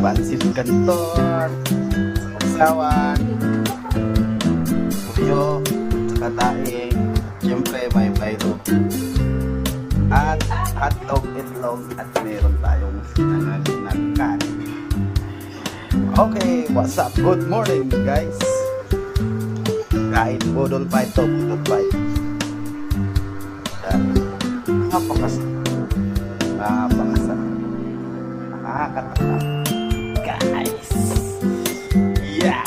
pansit kanton, sawan, puyo, saka daing, siyempre may bayro. At hotdog, itlog, at meron tayong nagkan. Okay, what's up? Good morning guys. Kain budol fight to, budol fight. Napakasarap. Nakakatakam. Guys. Yeah.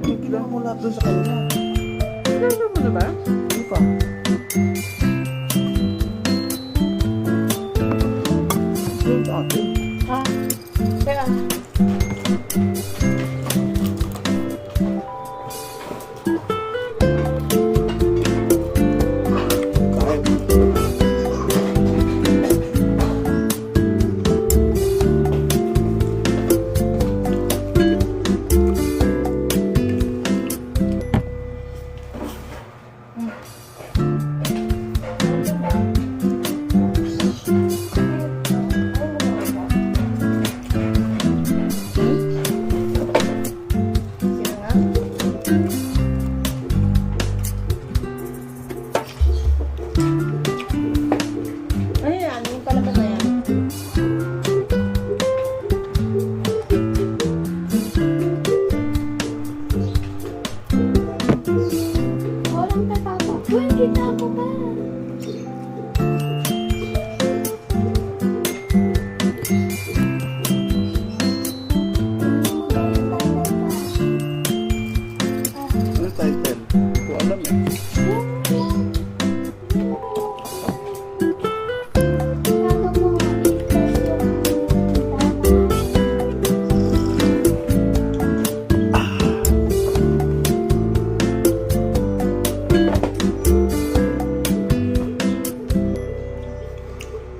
Bigla mo lahat doon sa kanya. Bigla mo na ba? Hindi pa. Doon sa akin. Ha? Kaya?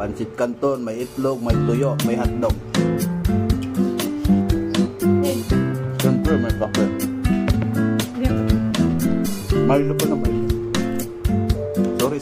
Pansit kanton, may itlog, may tuyo, may hotdog. Siyempre may kape. Milo pa naman. Sorry.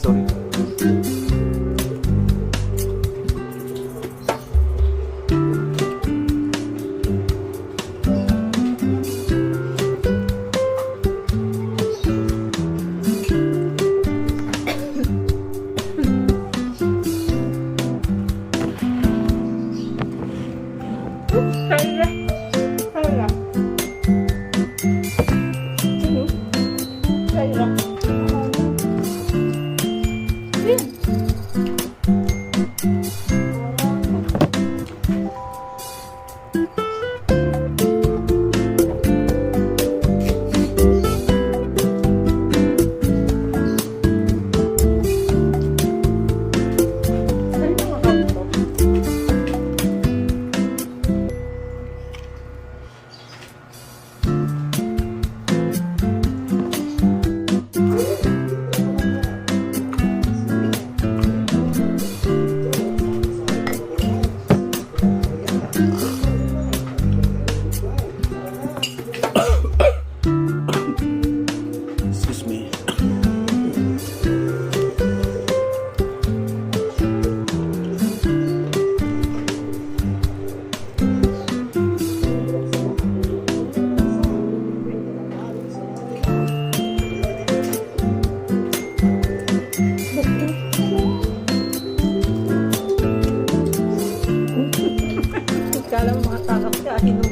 Kala mo mga takap ka, hinong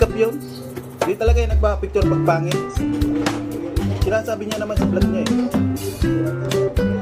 Nagme-makeup yun. Hindi talaga yung nagpa-picture pag pangit. Sinasabi niya naman sa vlog niya eh.